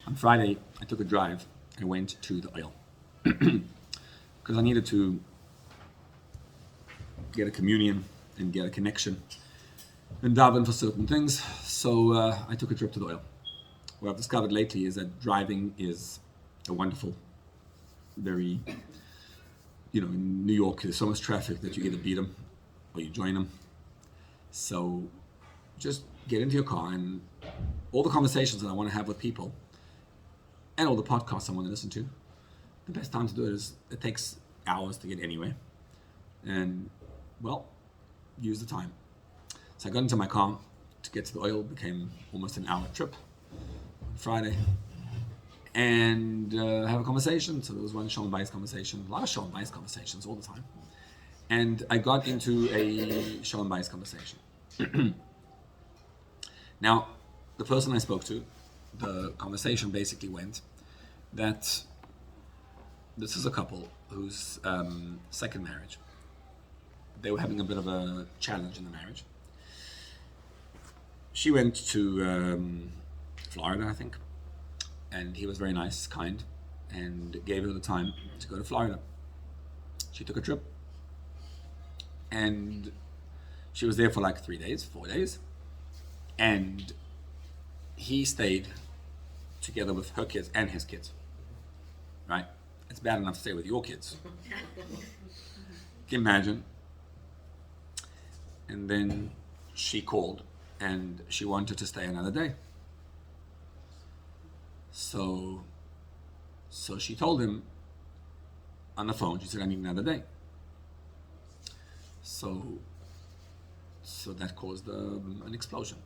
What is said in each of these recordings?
On Friday, I took a drive. I went to the oil because I needed to get a communion and get a connection and daven for certain things. So I took a trip to the oil. What I've discovered lately is that driving is a wonderful, very, in New York, there's so much traffic that you either beat them or you join them. So just get into your car, and all the conversations that I want to have with people and all the podcasts I want to listen to, the best time to do it is it takes hours to get anywhere. And, well, use the time. So I got into my car to get to the oil. It became almost an hour trip on Friday. And have a conversation. So there was one Shalom Bayis conversation, a lot of Shalom Bayis conversations all the time. And I got into a Shalom Bayis conversation. Now, the person I spoke to, the conversation basically went that this is a couple whose second marriage. They were having a bit of a challenge in the marriage. She went to Florida, I think, and he was very nice, kind, and gave her the time to go to Florida. She took a trip, and she was there for like 4 days, and he stayed together with her kids and his kids, right? It's bad enough to stay with your kids. Can you imagine? And then she called and she wanted to stay another day. So she told him on the phone, she said, I need another day. So that caused an explosion.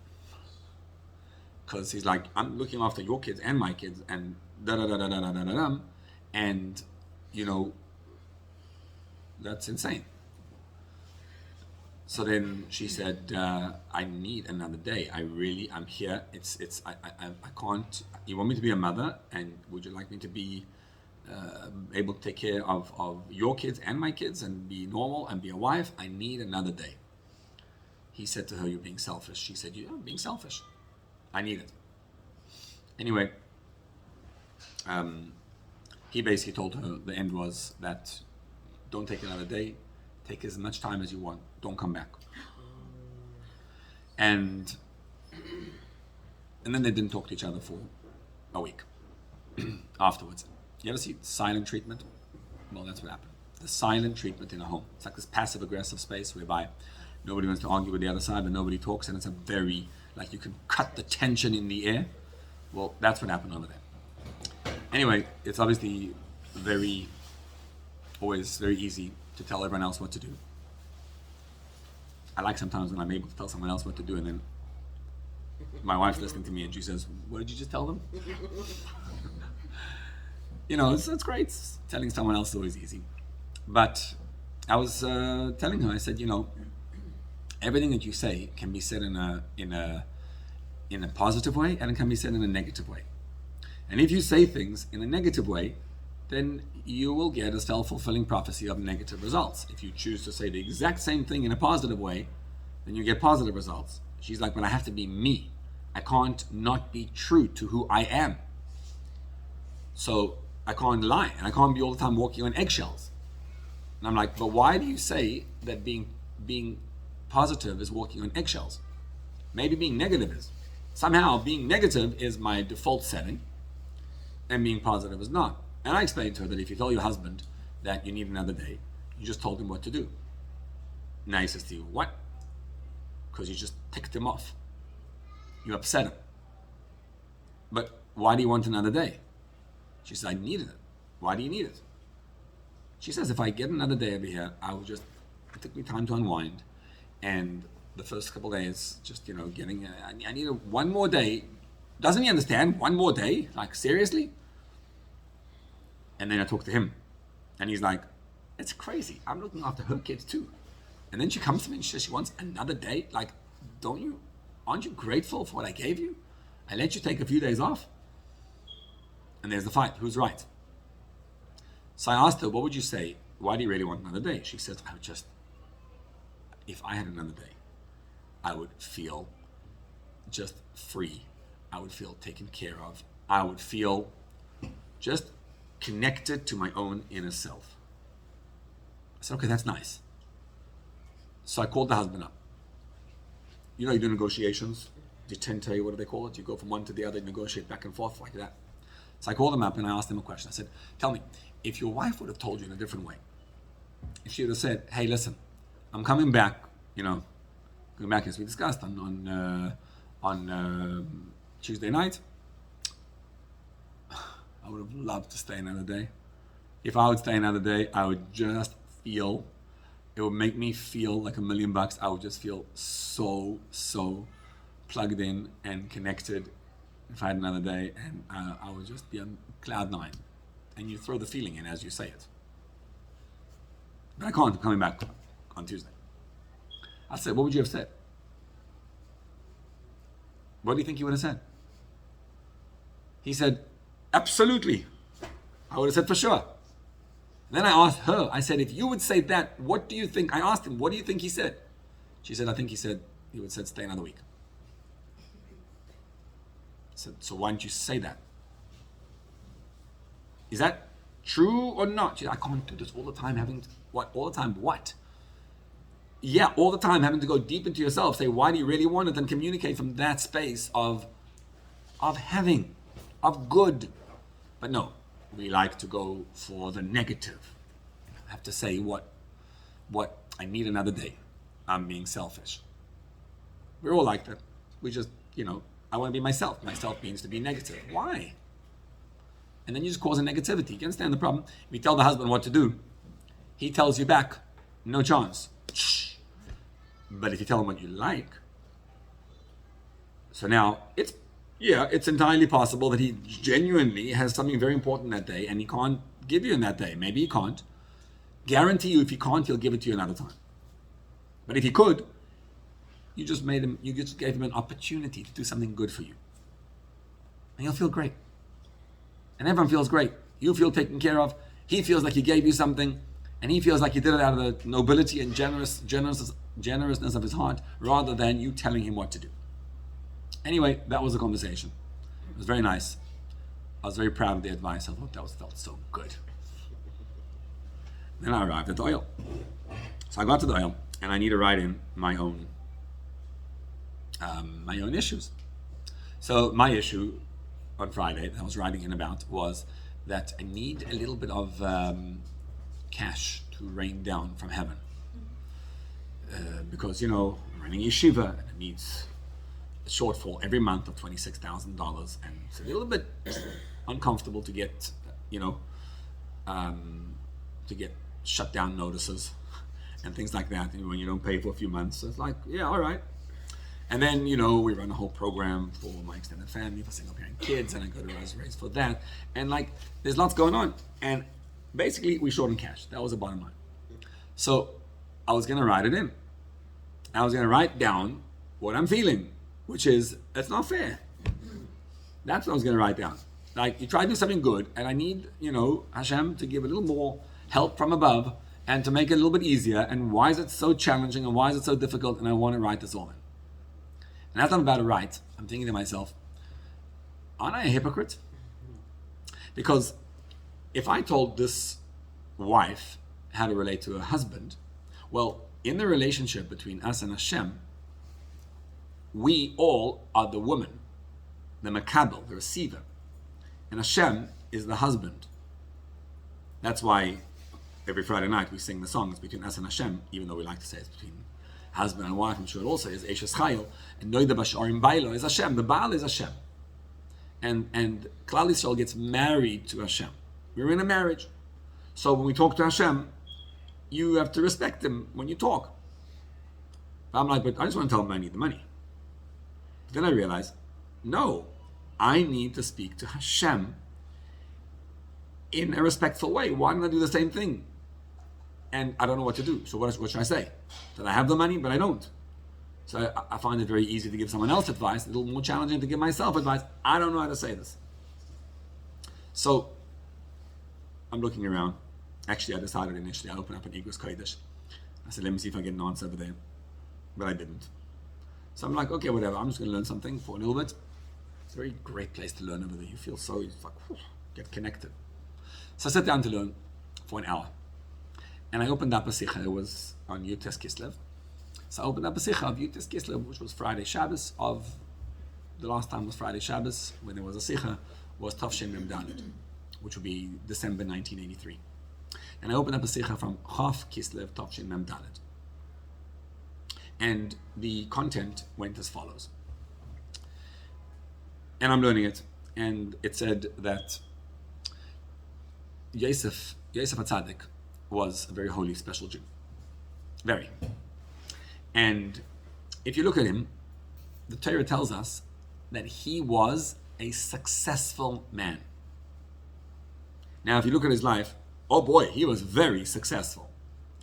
Because he's like, I'm looking after your kids and my kids and da-da-da-da-da-da-da-da. And, that's insane. So then she said, I need another day. I'm here. I can't, you want me to be a mother, and would you like me to be able to take care of your kids and my kids and be normal and be a wife? I need another day. He said to her, you're being selfish. She said, yeah, I'm being selfish. I need it. Anyway, he basically told her the end was that don't take another day. Take as much time as you want. Don't come back. And then they didn't talk to each other for a week afterwards. You ever see silent treatment? Well, that's what happened. The silent treatment in a home. It's like this passive-aggressive space whereby nobody wants to argue with the other side, but nobody talks, and it's a very, like you can cut the tension in the air. Well, that's what happened over there. Anyway, it's obviously always very easy to tell everyone else what to do. I like sometimes when I'm able to tell someone else what to do, and then my wife's listening to me and she says, what did you just tell them? It's great. Telling someone else is always easy. But I was telling her, I said, everything that you say can be said in a positive way, and it can be said in a negative way. And if you say things in a negative way, then you will get a self-fulfilling prophecy of negative results. If you choose to say the exact same thing in a positive way, then you get positive results. She's like, but I have to be me. I can't not be true to who I am. So I can't lie, and I can't be all the time walking on eggshells. And I'm like, but why do you say that being positive is walking on eggshells? Maybe being negative is. Somehow being negative is my default setting, and being positive is not. And I explained to her that if you tell your husband that you need another day, you just told him what to do. Now he says to you, what? Because you just ticked him off. You upset him. But why do you want another day? She said, I needed it. Why do you need it? She says, if I get another day over here, it took me time to unwind. And the first couple of days, just, I needed one more day. Doesn't he understand? One more day? Like, seriously? And then I talked to him, and he's like, it's crazy. I'm looking after her kids too. And then she comes to me and she says she wants another day. Like, aren't you grateful for what I gave you? I let you take a few days off. And there's the fight. Who's right? So I asked her, what would you say? Why do you really want another day? She says, if I had another day, I would feel just free. I would feel taken care of. I would feel just connected to my own inner self. I said, okay, that's nice. So I called the husband up. You know, you do negotiations. You tend to, what do they call it? You go from one to the other, negotiate back and forth like that. So I called him up and I asked him a question. I said, tell me, if your wife would have told you in a different way, if she would have said, hey, listen, I'm coming back, coming back as we discussed on Tuesday night, I would have loved to stay another day. If I would stay another day, I would just feel, it would make me feel like $1 million. I would just feel so plugged in and connected if I had another day, and I would just be on cloud nine. And you throw the feeling in as you say it. But I can't, I'm coming back on Tuesday. I said, what would you have said? What do you think he would have said? He said, absolutely. I would have said for sure. Then I asked her, I said, if you would say that, what do you think? I asked him, what do you think he said? She said, I think he would have said, stay another week. I said, so why didn't you say that? Is that true or not? She said, I can't do this all the time, what? Yeah, all the time having to go deep into yourself, say, why do you really want it? And communicate from that space of having, of good. But no, we like to go for the negative. I have to say what I need another day. I'm being selfish. We're all like that. We just, I want to be myself. Myself means to be negative. Why? And then you just cause a negativity. You understand the problem? If you tell the husband what to do, he tells you back, no chance. But if you tell him what you like, so now it's entirely possible that he genuinely has something very important that day and he can't give you in that day. Maybe he can't. Guarantee you if he can't, he'll give it to you another time. But if he could, you just gave him an opportunity to do something good for you. And he'll feel great. And everyone feels great. You feel taken care of. He feels like he gave you something. And he feels like he did it out of the nobility and generousness of his heart, rather than you telling him what to do. Anyway, that was the conversation. It was very nice. I was very proud of the advice. I thought that felt so good. Then I arrived at the oil. So I got to the oil, and I need to write in my own issues. So my issue on Friday that I was writing in about was that I need a little bit of cash to rain down from heaven. Because, I'm running yeshiva, and it needs a shortfall every month of $26,000, and it's a little bit uncomfortable to get, to get shutdown notices and things like that when you don't pay for a few months. So it's like, yeah, all right. And then, we run a whole program for my extended family, for single parent kids, and I go to raise for that. And there's lots going on. And basically, we short on cash. That was the bottom line. So I was going to write it in. I was going to write down what I'm feeling, which is, that's not fair. That's what I was going to write down. You try to do something good, and I need, Hashem to give a little more help from above and to make it a little bit easier. And why is it so challenging, and why is it so difficult? And I want to write this all in. And as I'm about to write, I'm thinking to myself, aren't I a hypocrite? Because if I told this wife how to relate to her husband, well, in the relationship between us and Hashem, we all are the woman, the makabel, the receiver. And Hashem is the husband. That's why every Friday night we sing the songs between us and Hashem, even though we like to say it's between husband and wife. I'm sure it also is Eshes Chayil, and Noida Basharim Bailo is Hashem. The Baal is Hashem. And Klal Yisrael gets married to Hashem. We're in a marriage. So when we talk to Hashem, you have to respect him when you talk. I'm like, but I just want to tell him I need the money. But then I realized, no, I need to speak to Hashem in a respectful way. Why don't I do the same thing? And I don't know what to do. So what should I say? That I have the money, but I don't. So I find it very easy to give someone else advice, a little more challenging to give myself advice. I don't know how to say this. So I'm looking around. Actually, I decided initially I'll open up an Igros Kodesh. I said, let me see if I get an answer over there. But I didn't. So I'm like, okay, whatever. I'm just going to learn something for a little bit. It's a very great place to learn over there. You feel so, it's like, whew, get connected. So I sat down to learn for an hour. And I opened up a Sikha. It was on Yutes Kislev. So I opened up a Sikha of Yutes Kislev, which was Friday Shabbos of, the last time was Friday Shabbos, when there was a Sikha, was Tafshin Mem Dalet, which would be December 1983. And I opened up a Sikha from Chaf Kislev Tafshin Mem Dalet. And the content went as follows. And I'm learning it. And it said that Yosef HaTzadik was a very holy, special Jew. Very. And if you look at him, the Torah tells us that he was a successful man. Now, if you look at his life, oh boy, he was very successful.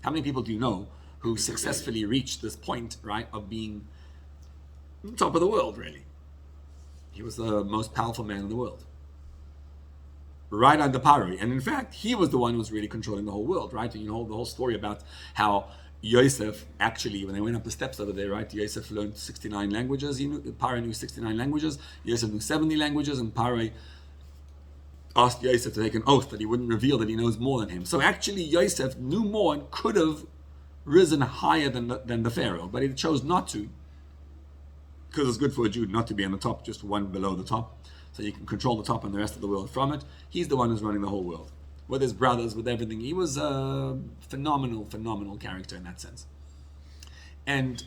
How many people do you know who successfully reached this point, right, of being on top of the world, really? He was the most powerful man in the world. Right under Paro. And in fact, he was the one who was really controlling the whole world, right? And you know the whole story about how Yosef, actually, when they went up the steps over there, right, Yosef learned 69 languages. Paro knew 69 languages. Yosef knew 70 languages. And Paro asked Yosef to take an oath that he wouldn't reveal that he knows more than him. So actually, Yosef knew more and could have risen higher than the Pharaoh. But he chose not to, because it's good for a Jew not to be on the top, just one below the top. So you can control the top and the rest of the world from it. He's the one who's running the whole world. With his brothers, with everything. He was a phenomenal character in that sense. And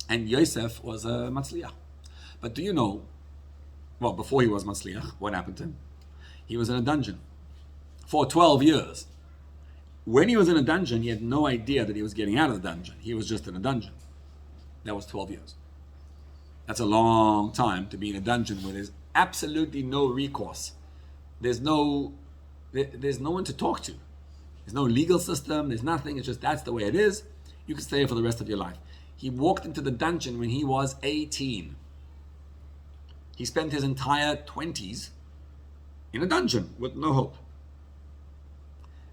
Yosef was a Matzliach. But do you know, well, before he was Matzliach, what happened to him? He was in a dungeon for 12 years. When he was in a dungeon, he had no idea that he was getting out of the dungeon. He was just in a dungeon. That was 12 years. That's a long time to be in a dungeon where there's absolutely no recourse. There's no one to talk to. There's no legal system. There's nothing. It's just that's the way it is. You can stay here for the rest of your life. He walked into the dungeon when he was 18. He spent his entire 20s in a dungeon with no hope.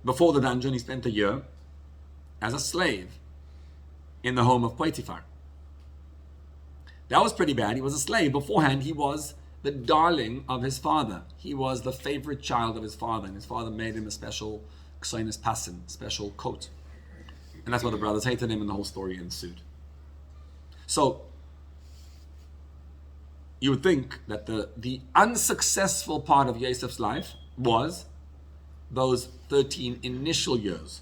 Before the dungeon, he spent a year as a slave in the home of Potiphar. That was pretty bad. He was a slave. Beforehand, he was the darling of his father. He was the favorite child of his father, and his father made him a special ksainis pasin, special coat. And that's why the brothers hated him, and the whole story ensued. So, you would think that the unsuccessful part of Yosef's life was those 13 initial years,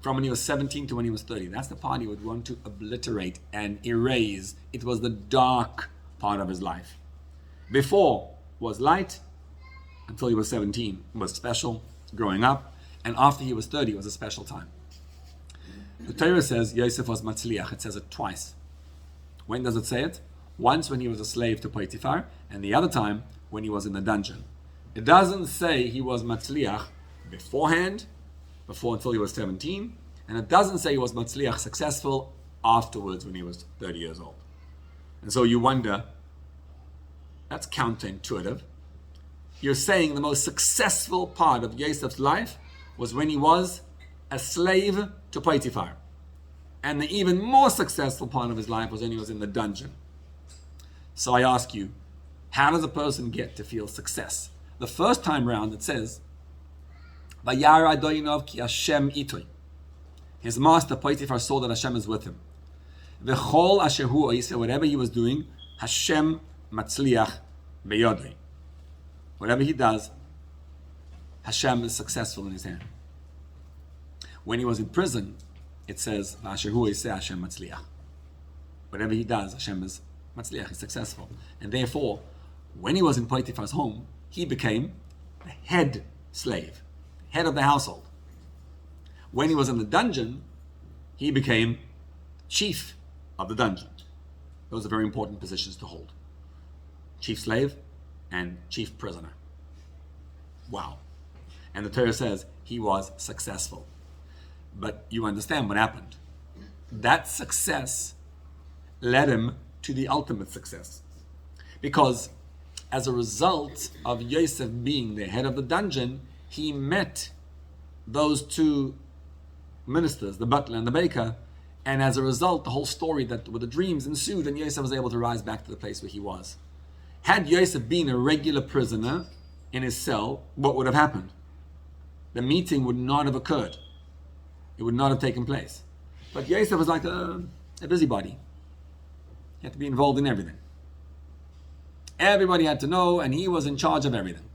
from when he was 17 to when he was 30. That's the part he would want to obliterate and erase. It was the dark part of his life. Before was light, until he was 17 was special, growing up, and after he was 30 was a special time. The Torah says Yosef was Matzliach. It says it twice. When does it say it? Once when he was a slave to Potiphar, and the other time when he was in the dungeon. It doesn't say he was Matzliach beforehand, before until he was 17, and it doesn't say he was Matzliach successful afterwards when he was 30 years old. And so you wonder, that's counterintuitive. You're saying the most successful part of Yosef's life was when he was a slave to Potiphar. And the even more successful part of his life was when he was in the dungeon. So I ask you, how does a person get to feel success? The first time round it says, Vayara Adoinov ki Hashem itoi. His master Potiphar saw that Hashem is with him. V'chol asher hu oiseh, whatever he was doing, Hashem matzliach beyodei. Whatever he does, Hashem is successful in his hand. When he was in prison, it says, Asher hu oiseh Hashem matzliach. Whatever he does, Hashem is matzliach, he's successful. And therefore, when he was in Potiphar's home, he became the head slave, head of the household. When he was in the dungeon, he became chief of the dungeon. Those are very important positions to hold. Chief slave and chief prisoner. Wow. And the Torah says he was successful. But you understand what happened. That success led him to the ultimate success. Because as a result of Yosef being the head of the dungeon, he met those two ministers, the butler and the baker, And as a result, the whole story that with the dreams ensued, and Yosef was able to rise back to the place where he was. Had Yosef been a regular prisoner in his cell, what would have happened? The meeting would not have occurred. It would not have taken place. But Yosef was like a busybody. He had to be involved in everything. Everybody had to know, and he was in charge of everything.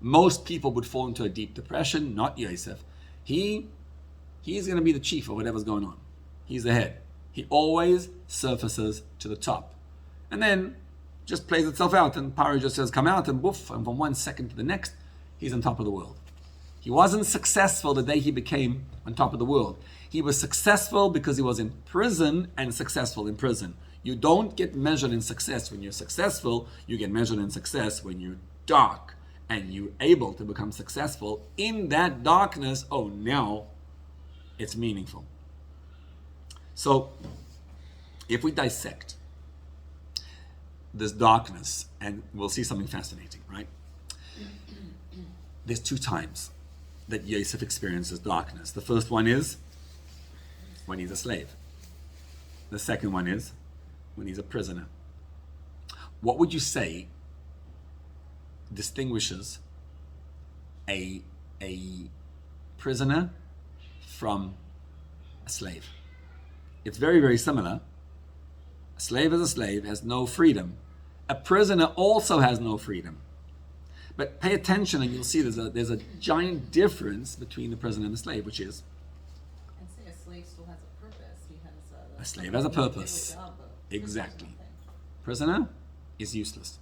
Most people would fall into a deep depression, not Yosef. He's going to be the chief of whatever's going on. He's the head. He always surfaces to the top. And then just plays itself out, and Paro just says, come out, and woof, and from one second to the next, he's on top of the world. He wasn't successful the day he became on top of the world. He was successful because he was in prison and successful in prison. You don't get measured in success when you're successful. You get measured in success when you're dark and you're able to become successful in that darkness. Oh, now it's meaningful. So if we dissect this darkness, and we'll see something fascinating, right? There's two times that Yosef experiences darkness. The first one is when he's a slave. The second one is when he's a prisoner. What would you say distinguishes a prisoner from a slave? It's very, very similar. A slave is a slave, has no freedom. A prisoner also has no freedom. But pay attention and you'll see there's a giant difference between the prisoner and the slave, which is I'd say a slave still has a purpose. He has a slave has a purpose. Exactly. Prisoner is useless.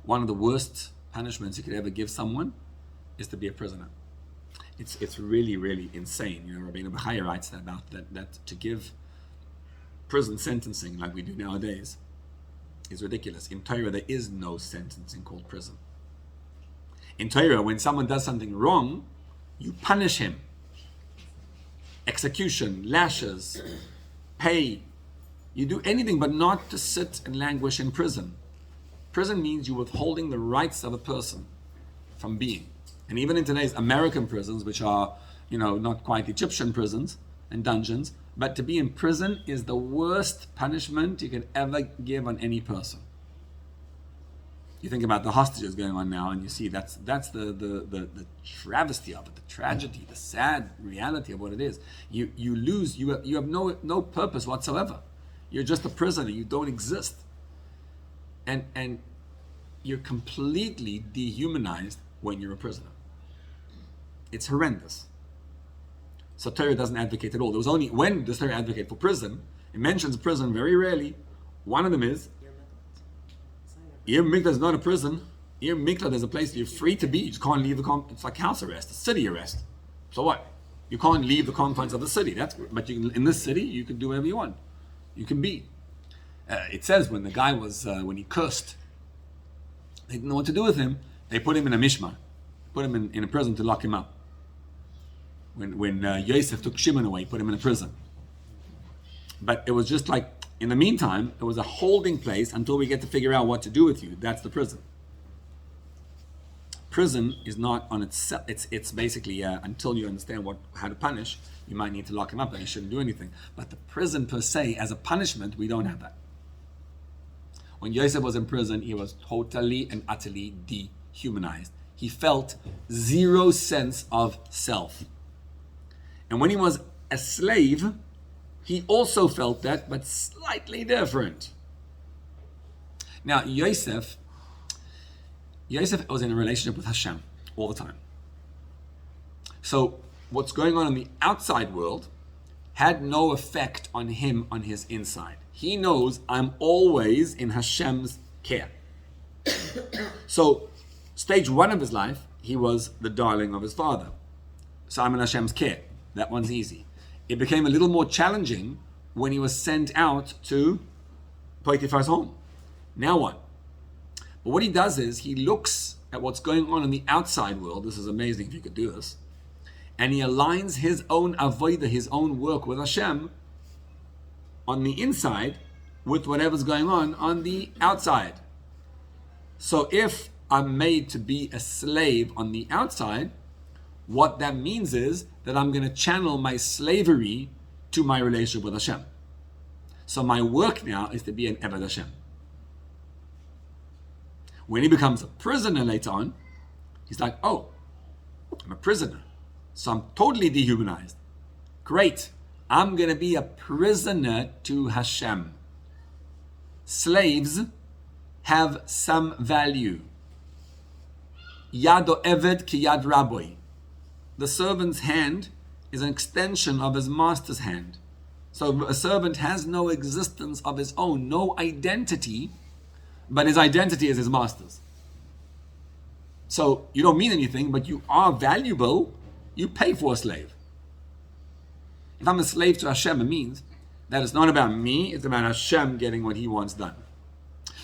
One of the worst punishments you could ever give someone is to be a prisoner. It's really, really insane. You know, Rabbeinu Bechaya writes that about that to give prison sentencing like we do nowadays is ridiculous. In Torah, there is no sentencing called prison. In Torah, when someone does something wrong, you punish him. Execution, lashes, pay. You do anything but not to sit and languish in prison. Prison means you're withholding the rights of a person from being. And even in today's American prisons, which are, not quite Egyptian prisons and dungeons, but to be in prison is the worst punishment you could ever give on any person. You think about the hostages going on now, and you see that's the travesty of it, the tragedy, the sad reality of what it is. You lose. You have no purpose whatsoever. You're just a prisoner. You don't exist, and you're completely dehumanized when you're a prisoner. It's horrendous. So Torah doesn't advocate at all. There was only when does Torah advocate for prison? It mentions prison very rarely. One of them is Ir Mikla is not a prison. Ir Mikla, there's a place you're free to be. You just can't leave it's like house arrest, a city arrest. So what? You can't leave the confines of the city. But in this city, you can do whatever you want. You can be. It says when the guy was, when he cursed, they didn't know what to do with him. They put him in a mishmar, put him in a prison to lock him up. When Yosef took Shimon away, put him in a prison. But it was just like, in the meantime, it was a holding place until we get to figure out what to do with you. That's the prison. Prison is not on itself. It's basically until you understand how to punish, you might need to lock him up and he shouldn't do anything. But the prison per se, as a punishment, we don't have that. When Yosef was in prison, he was totally and utterly dehumanized. He felt zero sense of self. And when he was a slave, he also felt that, but slightly different. Now, Yosef was in a relationship with Hashem all the time. So what's going on in the outside world had no effect on him on his inside. He knows I'm always in Hashem's care. So stage one of his life, he was the darling of his father. So I'm in Hashem's care. That one's easy. It became a little more challenging when he was sent out to Potiphar's home. Now what? But what he does is he looks at what's going on in the outside world. This is amazing if you could do this. And he aligns his own avodah, his own work with Hashem on the inside with whatever's going on the outside. So if I'm made to be a slave on the outside, what that means is that I'm going to channel my slavery to my relationship with Hashem. So my work now is to be an Eved Hashem. When he becomes a prisoner later on, he's like, oh, I'm a prisoner. So I'm totally dehumanized. Great. I'm going to be a prisoner to Hashem. Slaves have some value. Yad Eved ki yad Rabbi. The servant's hand is an extension of his master's hand. So a servant has no existence of his own, no identity, but his identity is his master's. So you don't mean anything, but you are valuable. You pay for a slave. If I'm a slave to Hashem, it means that it's not about me, it's about Hashem getting what he wants done.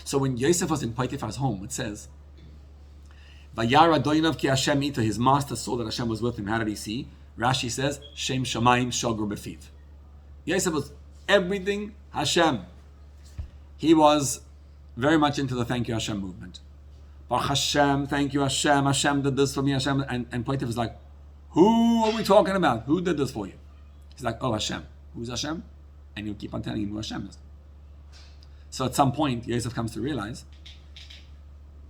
So when Yosef was in Potiphar's home, it says, Vayara doinav ki Hashem ita, his master saw that Hashem was with him. How did he see? Rashi says, Shem shamayim shogru befiv. Yosef was everything Hashem. He was very much into the thank you Hashem movement. Baruch Hashem, thank you Hashem, Hashem did this for me, Hashem. And Potiphar is like, who are we talking about? Who did this for you? He's like, oh, Hashem. Who's Hashem? And he'll keep on telling him who Hashem is. So at some point, Yosef comes to realize,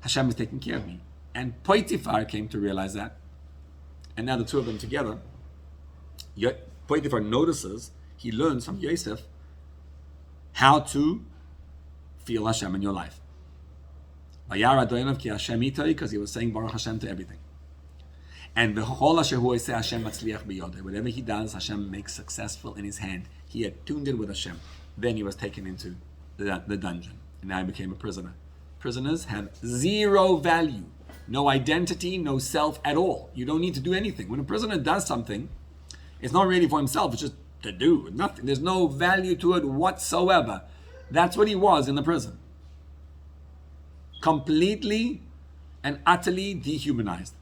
Hashem is taking care of me. And Potiphar came to realize that. And now the two of them together, Potiphar notices, he learns from Yosef how to feel Hashem in your life. Because he was saying Baruch Hashem to everything. And whatever he does, Hashem makes successful in his hand. He had tuned in with Hashem. Then he was taken into the dungeon. And now he became a prisoner. Prisoners have zero value. No identity, no self at all. You don't need to do anything. When a prisoner does something, it's not really for himself. It's just to do nothing. There's no value to it whatsoever. That's what he was in the prison. Completely and utterly dehumanized.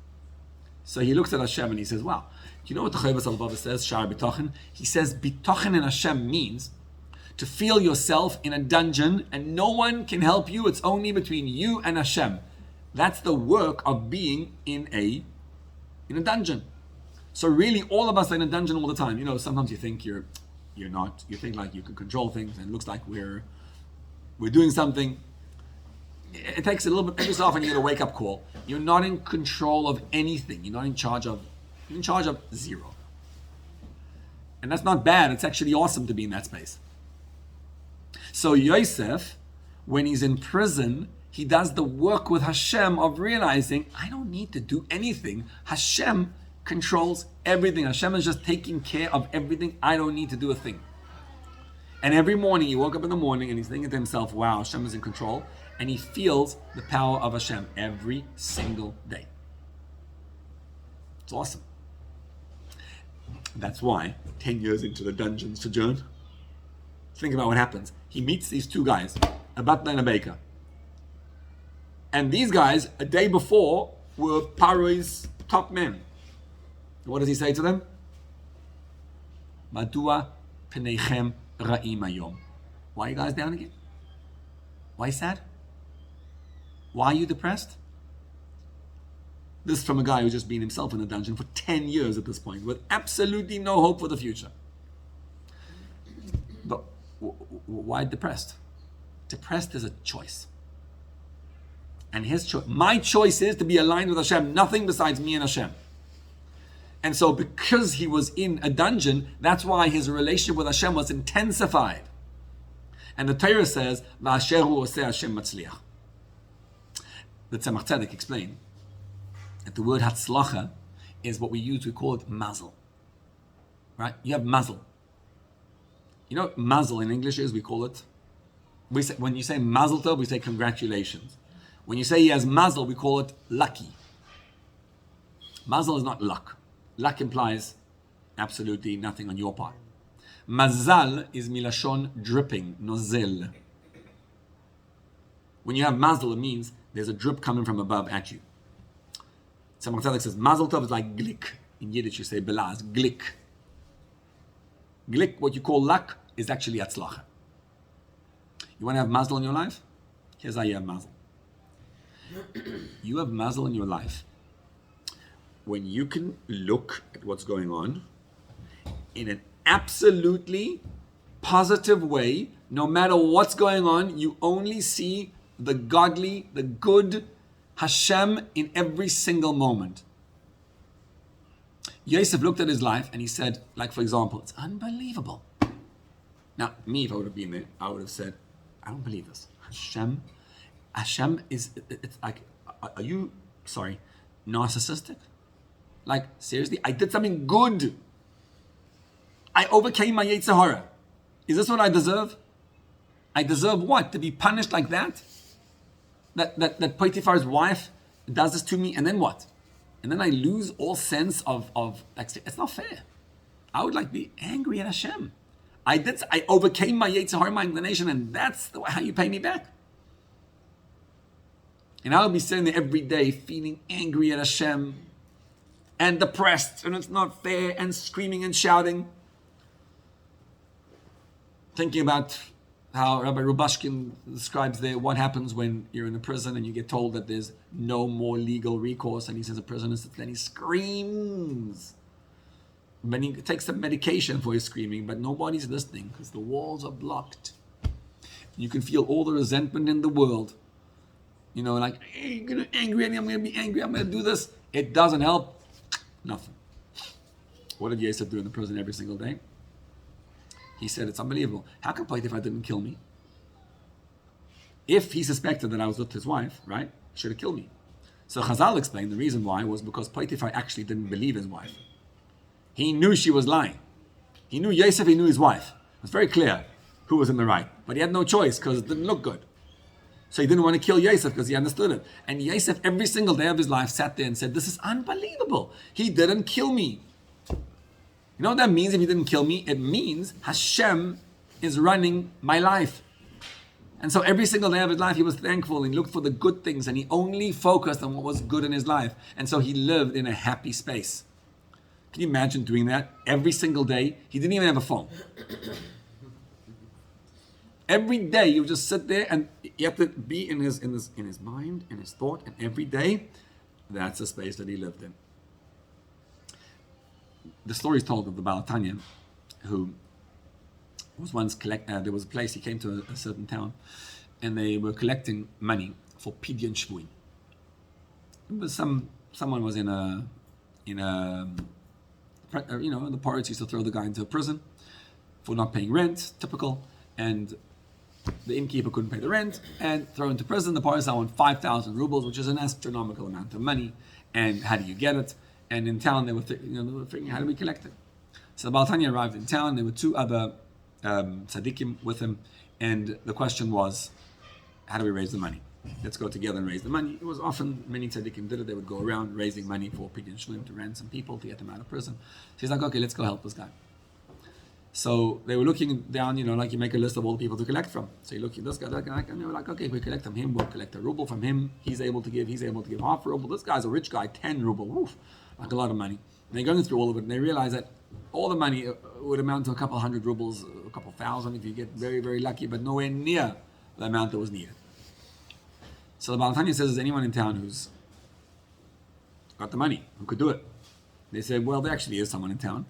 So he looks at Hashem and he says, wow, do you know what the Chovos HaLevavos says, Shar Bitochen? He says, Bitochen in Hashem means to feel yourself in a dungeon and no one can help you. It's only between you and Hashem. That's the work of being in a dungeon. So really, all of us are in a dungeon all the time. You know, sometimes you think you're not. You think like you can control things and it looks like we're doing something. It takes a little bit, every so often you get a wake-up call. You're not in control of anything. You're not in charge of zero. And that's not bad. It's actually awesome to be in that space. So Yosef, when he's in prison, he does the work with Hashem of realizing, I don't need to do anything. Hashem controls everything. Hashem is just taking care of everything. I don't need to do a thing. And every morning, he woke up in the morning and he's thinking to himself, wow, Hashem is in control. And he feels the power of Hashem every single day. It's awesome. That's why 10 years into the dungeon sojourn, think about what happens. He meets these two guys, a butler and a baker. And these guys, a day before, were Paro's top men. What does he say to them? Madua peneichem ra'im hayom. Why are you guys down again? Why sad? Why are you depressed? This is from a guy who's just been himself in a dungeon for 10 years at this point, with absolutely no hope for the future. But why depressed? Depressed is a choice. And his choice, my choice is to be aligned with Hashem, nothing besides me and Hashem. And so because he was in a dungeon, that's why his relationship with Hashem was intensified. And the Torah says, V'asher hu oseh Hashem matzliach. The Tzemach Tzedek explained that the word Hatzlacha is what we call it mazel. Right? You have mazel. You know what mazel in English is? We call it, when you say mazel tov, we say congratulations. When you say he has mazel, we call it lucky. Mazel is not luck. Luck implies absolutely nothing on your part. Mazal is milashon dripping, nozel. When you have mazel, it means there's a drip coming from above at you. Tzemach Tzedek says, mazel tov is like glik. In Yiddish you say belaz, glik. Glik, what you call luck, is actually atzlacha. You want to have mazel in your life? Here's how you have mazel. You have mazel in your life when you can look at what's going on in an absolutely positive way. No matter what's going on, you only see the godly, the good Hashem in every single moment. Yosef looked at his life and he said, like for example, it's unbelievable. Now, me, if I would have been there, I would have said, I don't believe this. Hashem is, it's like, are you, narcissistic? Like, seriously, I did something good. I overcame my Yetzer Hara. Is this what I deserve? I deserve what? To be punished like that? That Potiphar's wife does this to me, and then what? And then I lose all sense of like, it's not fair. I would like be angry at Hashem. I overcame my Yetzer Hara, my inclination, and that's how you pay me back. And I would be sitting there every day feeling angry at Hashem and depressed, and it's not fair, and screaming and shouting. Thinking about how Rabbi Rubashkin describes there what happens when you're in a prison and you get told that there's no more legal recourse, and he says a prisoner sits there and he screams. But he takes some medication for his screaming, but nobody's listening because the walls are blocked. You can feel all the resentment in the world. You know, like, hey, you're gonna angry at me, I'm gonna be angry, I'm gonna do this. It doesn't help. Nothing. What did Yosef do in the prison every single day? He said, it's unbelievable. How come Potiphar didn't kill me? If he suspected that I was with his wife, right, he should have killed me. So Chazal explained the reason why was because Potiphar actually didn't believe his wife. He knew she was lying. He knew Yosef, he knew his wife. It was very clear who was in the right. But he had no choice because it didn't look good. So he didn't want to kill Yosef because he understood it. And Yosef, every single day of his life, sat there and said, this is unbelievable. He didn't kill me. You know what that means if he didn't kill me? It means Hashem is running my life. And so every single day of his life, he was thankful and he looked for the good things and he only focused on what was good in his life. And so he lived in a happy space. Can you imagine doing that every single day? He didn't even have a phone. Every day you just sit there and you have to be in his mind, in his thought, and every day, that's the space that he lived in. The story is told of the Baal Tanya, who was once there was a place, he came to a certain town, and they were collecting money for Pidyon Shvuim. Someone was in a the pirates used to throw the guy into a prison for not paying rent, typical, and the innkeeper couldn't pay the rent and throw into prison. The pirates want 5,000 rubles, which is an astronomical amount of money. And how do you get it? And in town, they were figuring, how do we collect it? So the Baal Tanya arrived in town. There were two other tzaddikim with him. And the question was, how do we raise the money? Let's go together and raise the money. It was often, many tzaddikim did it. They would go around raising money for Pidyon Shvuim to ransom people, to get them out of prison. So he's like, okay, let's go help this guy. So they were looking down, like you make a list of all the people to collect from. So you look at this guy, that guy, and they were like, okay, if we collect from him, we'll collect a ruble from him. He's able to give half a ruble. This guy's a rich guy, 10 ruble. Oof, like a lot of money. And they're going through all of it, and they realize that all the money would amount to a couple hundred rubles, a couple thousand if you get very, very lucky, but nowhere near the amount that was needed. So the Baal Tanya says, is anyone in town who's got the money, who could do it? They said, well, there actually is someone in town.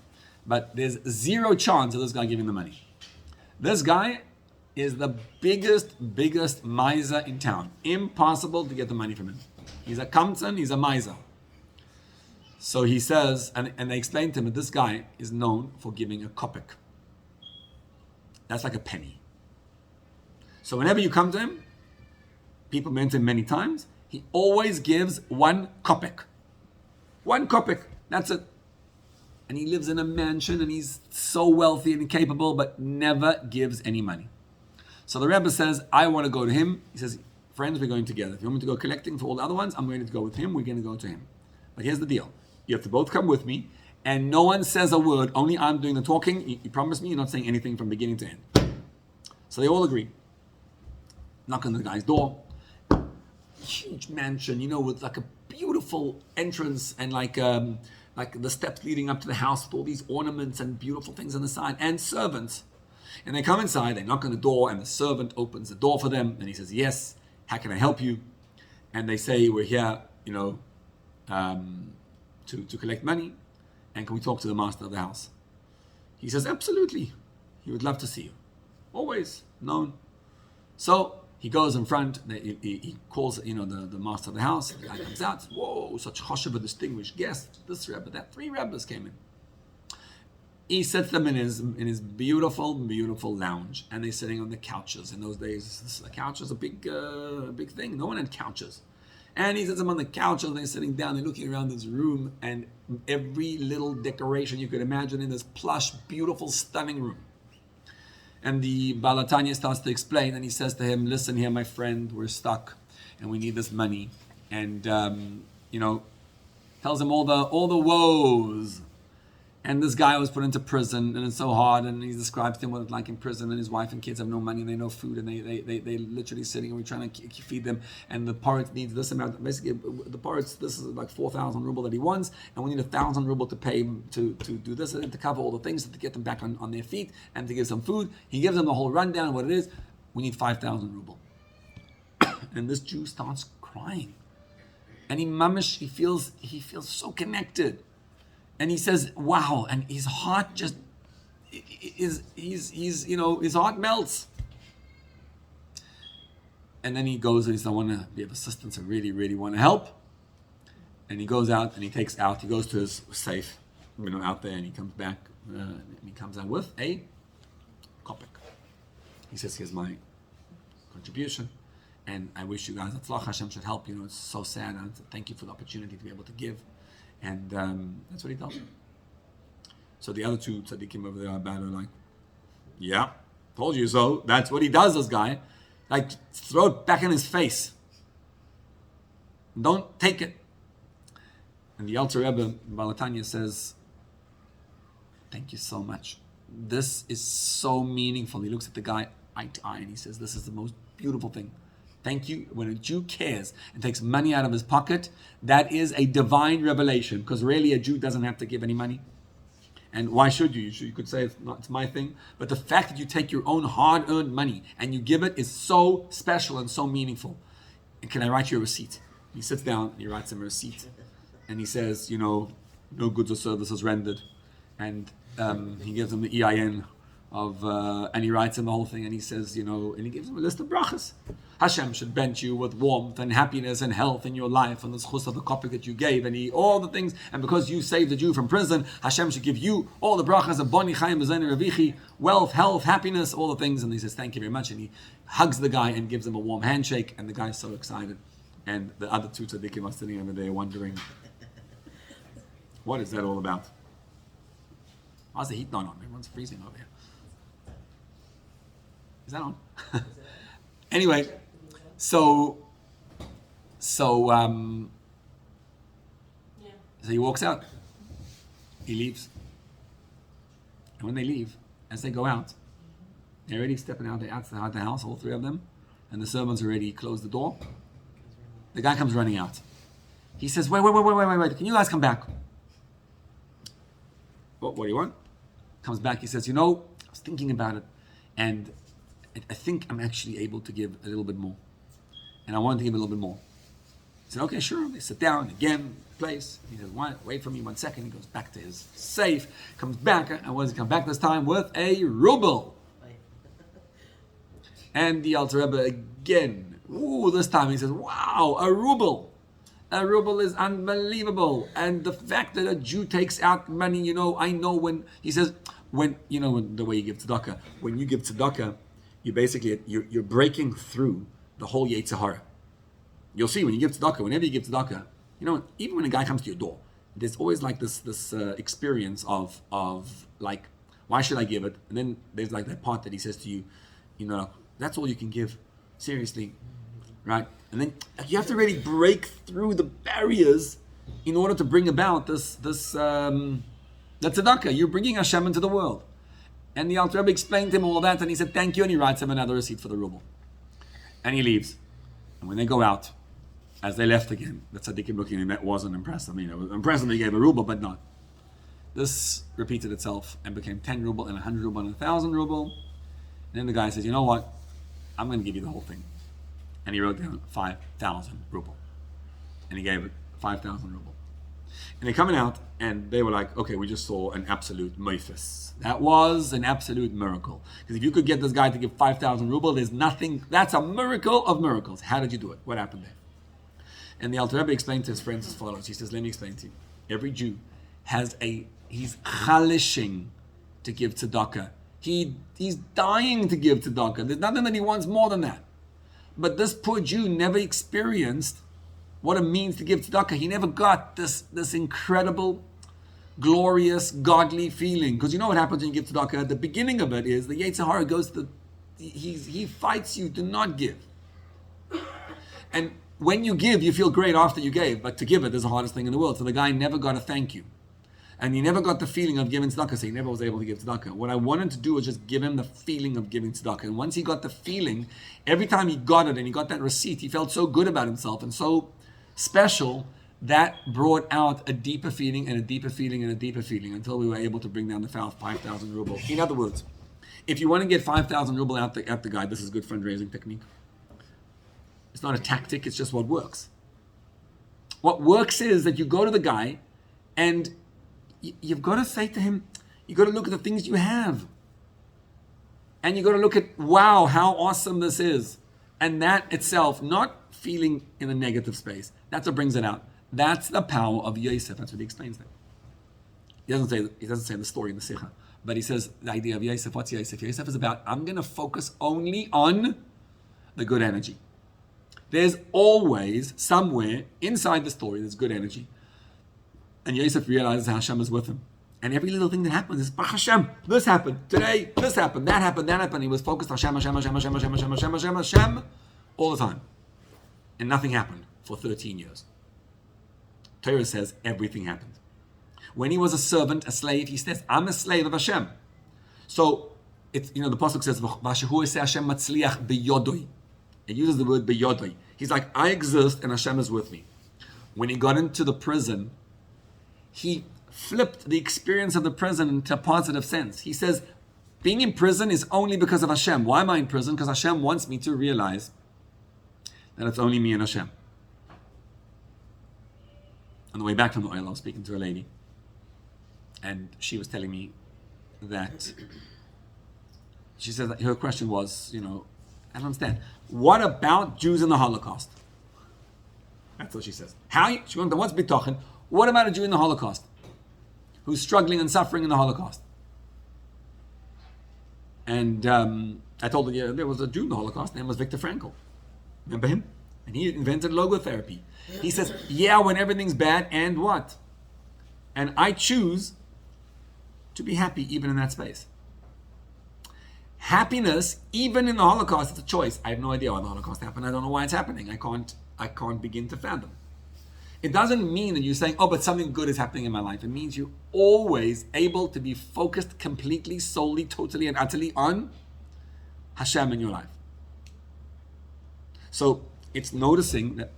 But there's zero chance of this guy giving the money. This guy is the biggest miser in town. Impossible to get the money from him. He's a kamtzan, he's a miser. So he says, and they explain to him that this guy is known for giving a kopek. That's like a penny. So whenever you come to him, people met him many times, he always gives 1 kopek. 1 kopek, that's it. And he lives in a mansion and he's so wealthy and capable, but never gives any money. So the Rebbe says, I want to go to him. He says, friends, we're going together. If you want me to go collecting for all the other ones, I'm going to go with him. We're going to go to him. But here's the deal. You have to both come with me and no one says a word. Only I'm doing the talking. You promise me you're not saying anything from beginning to end. So they all agree. Knock on the guy's door. Huge mansion, with like a beautiful entrance and like the steps leading up to the house with all these ornaments and beautiful things on the side, and servants. And they come inside, they knock on the door, and the servant opens the door for them, and he says, yes, how can I help you? And they say, we're here, to collect money, and can we talk to the master of the house? He says, absolutely. He would love to see you. Always known. So he goes in front. He calls, the master of the house. The guy comes out. Whoa, such choshev, a distinguished guest. This Rebbe, that 3 Rebbes came in. He sits them in his beautiful, beautiful lounge, and they're sitting on the couches. In those days, the couch was a big thing. No one had couches. And he sits them on the couch, and they're sitting down, they're looking around this room, and every little decoration you could imagine in this plush, beautiful, stunning room. And the Balatanya starts to explain, and he says to him, listen here, my friend, we're stuck, and we need this money. And, tells him all the woes. And this guy was put into prison, and it's so hard. And he describes to him what it's like in prison, and his wife and kids have no money, and they have no food, and they literally sitting, and we're trying to feed them. And the parrot needs this amount. Basically, the parrot's, this is like 4,000 ruble that he wants, and we need 1,000 ruble to pay him to do this and to cover all the things, to get them back on their feet, and to give some food. He gives them the whole rundown of what it is. We need 5,000 ruble. And this Jew starts crying, and he feels so connected. And he says, wow, and his heart just his heart melts. And then he goes and he says, I want to be of assistance, I really, really want to help. And he goes out and he goes to his safe, out there, and he comes back, and he comes out with a kopic. He says, here's my contribution, and I wish you guys Hatzlach, Hashem should help you. It's so sad, and thank you for the opportunity to be able to give. And that's what he tells him. So the other 2 tzaddikim over there are like, yeah, told you so. That's what he does, this guy. Like, throw it back in his face. Don't take it. And the Alter Rebbe, Balatanya, says, thank you so much. This is so meaningful. He looks at the guy eye to eye, and he says, this is the most beautiful thing. Thank you. When a Jew cares and takes money out of his pocket, that is a divine revelation, because really a Jew doesn't have to give any money. And why should you? You could say it's my thing. But the fact that you take your own hard-earned money and you give it is so special and so meaningful. And can I write you a receipt? He sits down and he writes him a receipt. And he says, no goods or services rendered. And he gives him the EIN and he writes him the whole thing, and he says, and he gives him a list of brachas. Hashem should bench you with warmth and happiness and health in your life, and the schus of the kopic that you gave, and all the things, and because you saved the Jew from prison, Hashem should give you all the brachas of boni chayim b'zayne revichi, wealth, health, happiness, all the things. And he says, thank you very much, and he hugs the guy and gives him a warm handshake, and the guy's so excited. And the other 2 tzaddikim are sitting over there wondering, what is that all about? Why's the heat not on? Everyone's freezing over here. Is that on? Anyway, so he walks out. He leaves. And when they leave, as they go out, they're already stepping out. They're outside the house, all 3 of them, and the servants already closed the door. The guy comes running out. He says, wait, can you guys come back? What do you want? Comes back, he says, I was thinking about it, and I think I'm actually able to give a little bit more. And I want to give a little bit more. He said, okay, sure. They sit down again, place. He says, wait for me 1 second. He goes back to his safe, comes back, and what does he come back this time? With a ruble. And the Alter Rebbe again, this time he says, wow, a ruble. A ruble is unbelievable. And the fact that a Jew takes out money, I know when, he says, when the way you give tzedakah, when you give tzedakah, you basically, you're breaking through the whole Yetzer Hara. You'll see when you give tzedakah, whenever you give tzedakah, even when a guy comes to your door, there's always like this experience of like, why should I give it? And then there's like that part that he says to you, that's all you can give. Seriously. Right? And then you have to really break through the barriers in order to bring about the tzedakah. You're bringing Hashem into the world. And the Alter Rebbe explained to him all that, and he said, thank you, and he writes him another receipt for the ruble. And he leaves. And when they go out, as they left again, the tzaddikim looking at him, that wasn't impressive. It was impressive they gave a ruble, but not. This repeated itself and became 10 ruble and 100 ruble and 1,000 ruble. And then the guy says, you know what? I'm going to give you the whole thing. And he wrote down 5,000 ruble. And he gave it 5,000 ruble. And they're coming out, and they were like, okay, we just saw an absolute moifus. That was an absolute miracle. Because if you could get this guy to give 5,000 ruble, there's nothing, that's a miracle of miracles. How did you do it? What happened there? And the Alter Rebbe explained to his friends as follows. He says, let me explain to you. Every Jew he's chalishing to give tzedakah. He's dying to give tzedakah. There's nothing that he wants more than that. But this poor Jew never experienced what it means to give tzedakah. He never got this incredible, glorious, godly feeling. Because you know what happens when you give tzedakah? At the beginning of it is the Yetzer Hara goes to he fights you to not give. And when you give, you feel great after you gave. But to give it is the hardest thing in the world. So the guy never got a thank you. And he never got the feeling of giving tzedakah, so he never was able to give tzedakah. What I wanted to do was just give him the feeling of giving tzedakah. And once he got the feeling, every time he got it and he got that receipt, he felt so good about himself and so special, that brought out a deeper feeling and a deeper feeling and a deeper feeling until we were able to bring down the 5,000 ruble. In other words, if you want to get 5,000 ruble at the guy, this is a good fundraising technique. It's not a tactic, it's just what works. What works is that you go to the guy and you've got to say to him, you've got to look at the things you have. And you've got to look at, wow, how awesome this is. And that itself, not feeling in the negative space, that's what brings it out. That's the power of Yosef. That's what he explains there. He doesn't say the story in the Sikha, but he says the idea of Yosef. What's Yosef? Yosef is about, I'm going to focus only on the good energy. There's always somewhere inside the story there's good energy. And Yosef realizes how Hashem is with him. And every little thing that happens is, Baruch Hashem, this happened, today, this happened, that happened, that happened. He was focused on Hashem, all the time. And nothing happened for 13 years. Torah says everything happened. When he was a servant, a slave, he says, I'm a slave of Hashem. So, it's, the Pasuk says, Vashehu eseh Hashem matzliach beyodoi. It uses the word beyodoi. He's like, I exist and Hashem is with me. When he got into the prison, he flipped the experience of the prison into a positive sense. He says, being in prison is only because of Hashem. Why am I in prison? Because Hashem wants me to realize that it's only me and Hashem. On the way back from the oil, I was speaking to a lady, and she was telling me that, she said that her question was, I don't understand. What about Jews in the Holocaust? That's what she says. She wants to what's bitochen? What about a Jew in the Holocaust who's struggling and suffering in the Holocaust? And I told her, yeah, there was a Jew in the Holocaust. His name was Viktor Frankl. Remember him? And he invented logotherapy. He says, yeah, when everything's bad, and what? And I choose to be happy even in that space. Happiness, even in the Holocaust, it's a choice. I have no idea why the Holocaust happened. I don't know why it's happening. I can't begin to fathom. It doesn't mean that you're saying, oh, but something good is happening in my life. It means you're always able to be focused completely, solely, totally, and utterly on Hashem in your life. So it's noticing that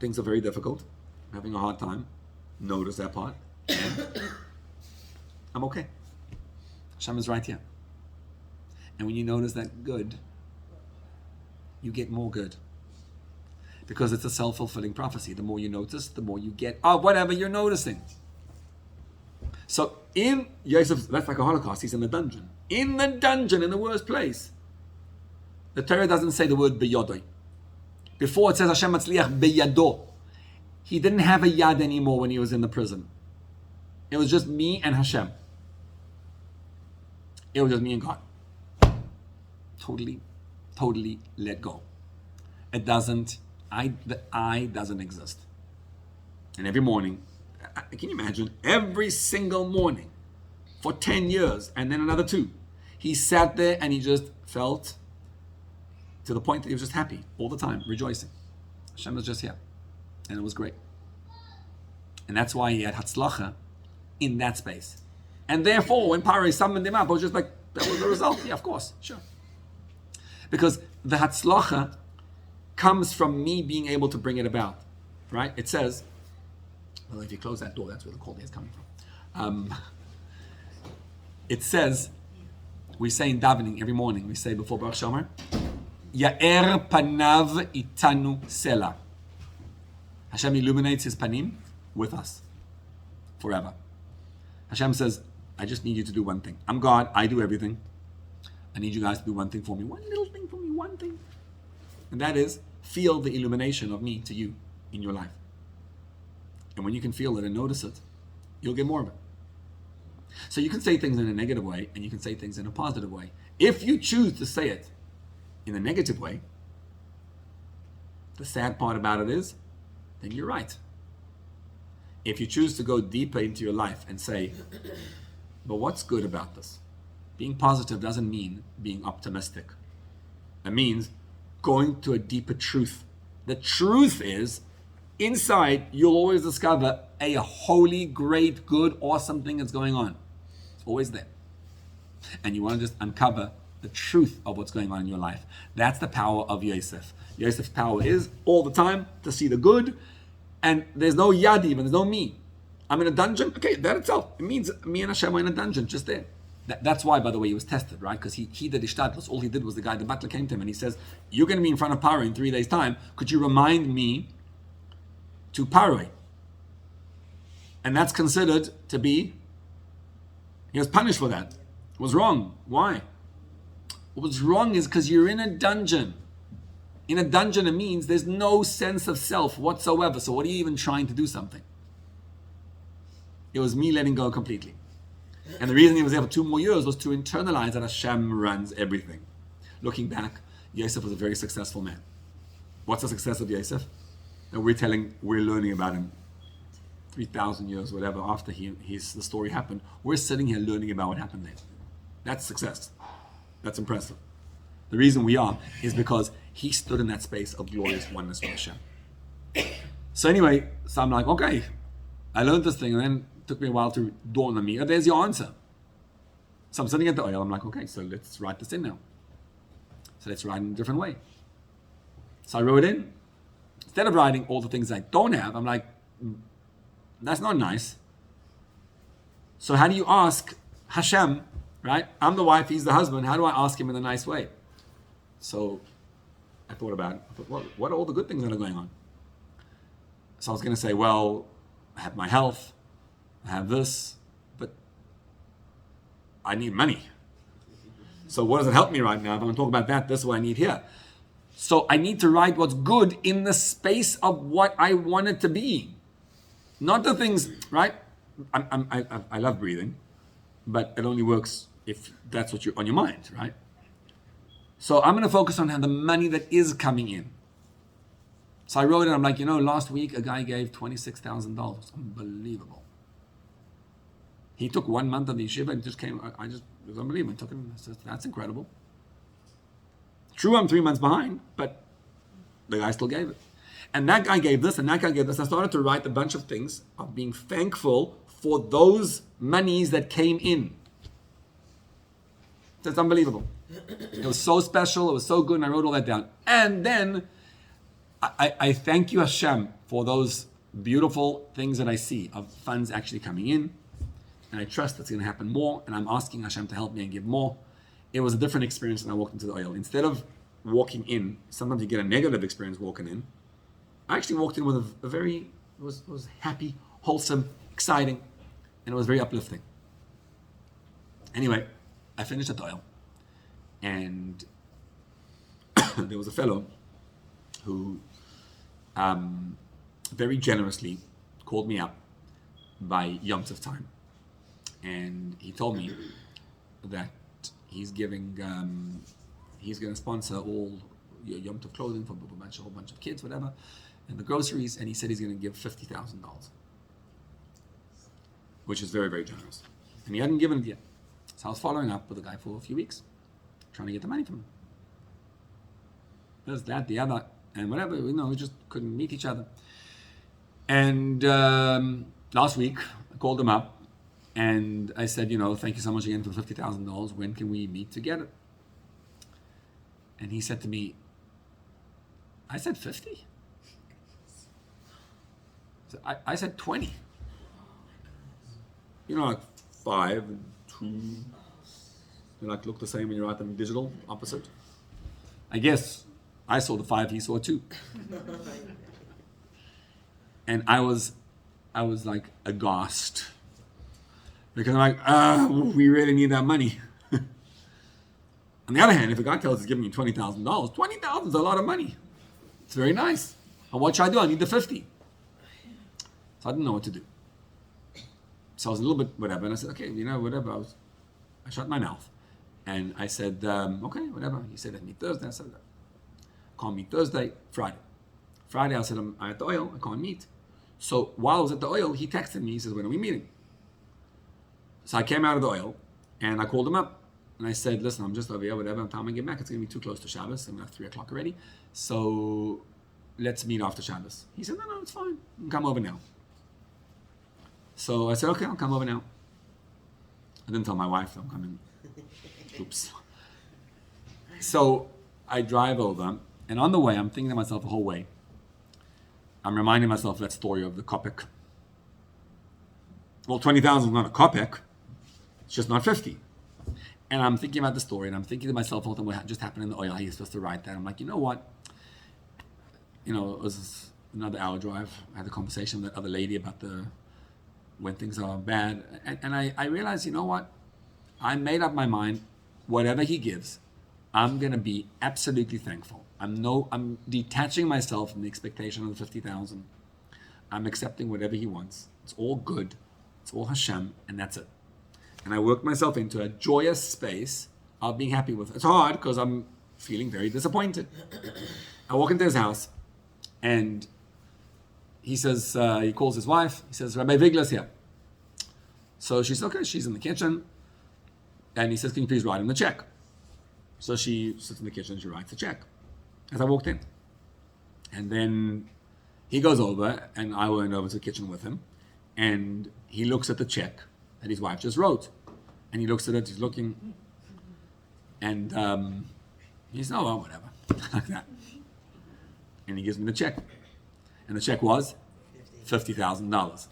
things are very difficult, I'm having a hard time. Notice that part. And I'm okay. Hashem is right here. And when you notice that good, you get more good. Because it's a self-fulfilling prophecy. The more you notice, the more you get whatever you're noticing. So in Yosef, that's like a Holocaust, he's in the dungeon. In the dungeon, in the worst place. The Torah doesn't say the word beyodoi. Before it says Hashem matzliach beyado. He didn't have a yad anymore when he was in the prison. It was just me and Hashem. It was just me and God. Totally let go. It doesn't, the I doesn't exist. And every morning, can you imagine, every single morning for 10 years and then another 2, he sat there and he just felt to the point that he was just happy all the time, rejoicing. Hashem was just here. And it was great. And that's why he had Hatzlacha in that space. And therefore, when Pare summoned him up, I was just like, that was the result. Yeah, of course, sure. Because the Hatzlacha comes from me being able to bring it about, right? It says, well, if you close that door, that's where the cold air is coming from. It says, we say in davening every morning, we say before Baruch Shomer, Ya'er panav itanu sela. Hashem illuminates his panim with us forever. Hashem says, I just need you to do one thing. I'm God, I do everything. I need you guys to do one thing for me. One little thing for me, one thing. And that is, feel the illumination of me to you in your life. And when you can feel it and notice it, you'll get more of it. So you can say things in a negative way, and you can say things in a positive way. If you choose to say it in a negative way, the sad part about it is, then you're right. If you choose to go deeper into your life and say, but what's good about this? Being positive doesn't mean being optimistic. It means going to a deeper truth. The truth is, inside, you'll always discover a holy, great, good, awesome thing that's going on. It's always there. And you want to just uncover the truth of what's going on in your life. That's the power of Yosef. Yosef's power is all the time to see the good, and there's no yad even, there's no me. I'm in a dungeon, okay, that itself, it means me and Hashem are in a dungeon, just there. That's why, by the way, he was tested, right? Because he did ishtadlus. All he did was the butler came to him and he says, you're going to be in front of Paro in 3 days' time. Could you remind me to Paro? And that's considered to be, he was punished for that. It was wrong. Why? What was wrong is because you're in a dungeon. In a dungeon, it means there's no sense of self whatsoever. So what are you even trying to do something? It was me letting go completely. And the reason he was there for 2 more years was to internalize that Hashem runs everything. Looking back, Yosef was a very successful man. What's the success of Yosef? And we're learning about him 3,000 years, whatever, after the story happened. We're sitting here learning about what happened there. That's success. That's impressive. The reason we are is because he stood in that space of glorious oneness with Hashem. So anyway, so I'm like, okay, I learned this thing, and then it took me a while to dawn on me. Oh, there's your answer. So I'm sitting at the oil. I'm like, okay, so let's write this in now. So let's write in a different way. So I wrote in. Instead of writing all the things I don't have, I'm like, that's not nice. So how do you ask Hashem, right? I'm the wife, he's the husband. How do I ask him in a nice way? So I thought about it. I thought, well, what are all the good things that are going on? So I was going to say, well, I have my health, I have this, but I need money. So what does it help me right now? If I'm going to talk about that, this is what I need here. So I need to write what's good in the space of what I want it to be. Not the things, right? I love breathing, but it only works if that's what you're on your mind, right? So I'm going to focus on the money that is coming in. So I wrote it, I'm like, last week a guy gave $26,000. Unbelievable. He took 1 month of the yeshiva and just came, it was unbelievable. He took him, that's incredible. True, I'm 3 months behind, but the guy still gave it. And that guy gave this, and that guy gave this. I started to write a bunch of things of being thankful for those monies that came in. That's unbelievable. It was so special, it was so good, and I wrote all that down. And then I thank you, Hashem, for those beautiful things that I see of funds actually coming in. And I trust that's going to happen more, and I'm asking Hashem to help me and give more. It was a different experience when I walked into the oil. Instead of walking in, sometimes you get a negative experience walking in. I actually walked in with a very, it was happy, wholesome, exciting, and it was very uplifting. Anyway, I finished at the oil, and there was a fellow who very generously called me up by Yosef time, and he told me that he's going to sponsor all your Yom Tov clothing for a whole bunch of kids, whatever, and the groceries, and he said he's going to give $50,000, which is very, very generous. And he hadn't given it yet. So I was following up with the guy for a few weeks, trying to get the money from him. This, that, the other, and whatever, we just couldn't meet each other. And last week, I called him up, and I said, thank you so much again for $50,000. When can we meet together? And he said to me, I said 50. So I said 20. Like 5 and 2. They look the same when you write them digital, opposite. I guess I saw the 5, he saw 2. And I was I was like aghast. Because I'm like, we really need that money. On the other hand, if a guy tells us he's giving me $20,000, $20,000 is a lot of money. It's very nice. And what should I do? I need the 50. So I didn't know what to do. So I was a little bit whatever, and I said, okay, whatever. I shut my mouth. And I said, okay, whatever. He said, meet Thursday. I said, can't meet Thursday, Friday. Friday, I said, I'm at the oil, I can't meet. So while I was at the oil, he texted me, he says, when are we meeting? So I came out of the oil, and I called him up. And I said, listen, I'm just over here, whatever, I'm time I get back. It's going to be too close to Shabbos. I'm going to have 3 o'clock already. So let's meet after Shabbos. He said, no, it's fine. You can come over now. So I said, okay, I'll come over now. I didn't tell my wife I'm coming. Oops. So I drive over, and on the way, I'm thinking to myself the whole way. I'm reminding myself of that story of the kopek. Well, 20,000 is not a kopek. It's just not 50. And I'm thinking about the story, and I'm thinking to myself all the time what just happened in the oil, how you're supposed to write that. I'm like, you know what? It was another hour drive. I had a conversation with that other lady about when things are bad. And I realized, you know what? I made up my mind, whatever he gives, I'm going to be absolutely thankful. I'm detaching myself from the expectation of the 50,000. I'm accepting whatever he wants. It's all good. It's all Hashem, and that's it. And I worked myself into a joyous space of being happy with it. It's hard because I'm feeling very disappointed. I walk into his house, and he says, he calls his wife. He says, Rabbi Vigla's here. So she's okay. She's in the kitchen. And he says, can you please write him the check? So she sits in the kitchen and she writes the check as I walked in. And then he goes over, and I went over to the kitchen with him. And he looks at the check that his wife just wrote. And he looks at it, he's looking, and he says, oh, well, whatever, like that. And he gives me the check. And the check was $50,000.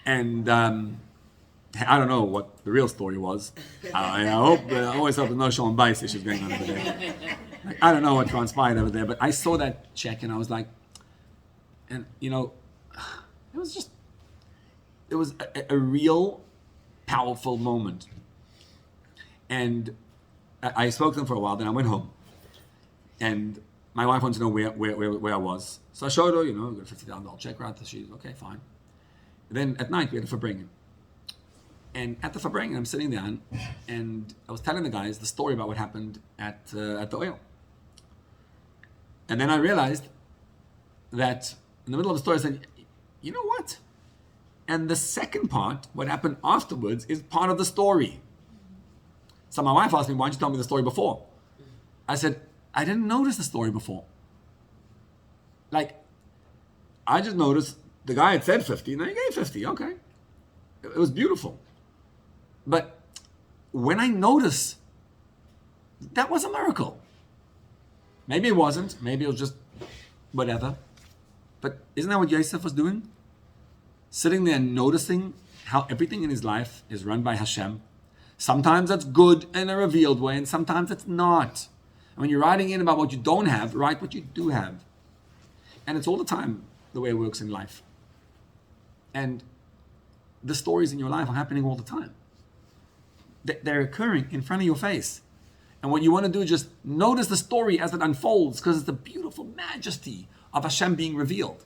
And I don't know what the real story was. I always thought the no show and bias issues going on over there. Like, I don't know what transpired over there, but I saw that check and I was like, and it was a real powerful moment. And I spoke to them for a while, then I went home. And my wife wanted to know where I was. So I showed her, got a $50,000 check right. She's okay, fine. And then at night we had a Reframing. And at the Reframing, I'm sitting down and I was telling the guys the story about what happened at the oil. And then I realized that in the middle of the story, I said, you know what? And the second part, what happened afterwards, is part of the story. So my wife asked me, why didn't you tell me the story before? I said, I didn't notice the story before. Like, I just noticed the guy had said 50, and I gave 50, okay. It was beautiful. But when I noticed, that was a miracle. Maybe it wasn't, maybe it was just whatever. But isn't that what Yosef was doing? Sitting there and noticing how everything in his life is run by Hashem. Sometimes that's good in a revealed way, and sometimes it's not. And when you're writing in about what you don't have, write what you do have. And it's all the time the way it works in life. And the stories in your life are happening all the time. They're occurring in front of your face. And what you want to do is just notice the story as it unfolds, because it's the beautiful majesty of Hashem being revealed.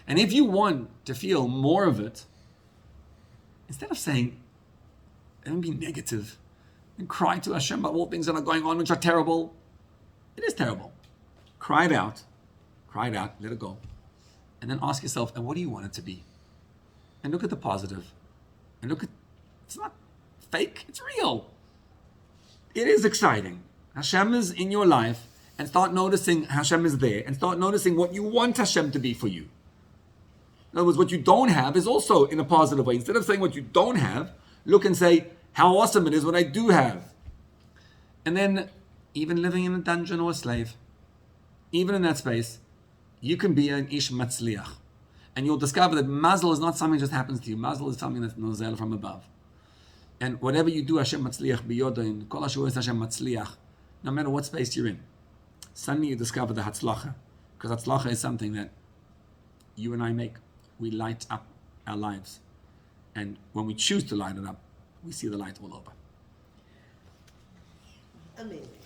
And if you want to feel more of it, instead of saying, don't be negative and cry to Hashem about all things that are going on which are terrible, it is terrible. Cry it out, let it go. And then ask yourself, and what do you want it to be? And look at the positive. And look at, it's not fake, it's real. It is exciting. Hashem is in your life, and start noticing Hashem is there, and start noticing what you want Hashem to be for you. In other words, what you don't have is also in a positive way. Instead of saying what you don't have, look and say how awesome it is what I do have. And then, even living in a dungeon or a slave, even in that space, you can be an ish matzliach. And you'll discover that mazel is not something that just happens to you. Mazel is something that's nozel from above. And whatever you do, Hashem matzliach biyodain, kol asher is Hashem matzliach, no matter what space you're in. Suddenly you discover the hatzlacha. Because hatzlacha is something that you and I make. We light up our lives. And when we choose to light it up, we see the light all over. Amazing.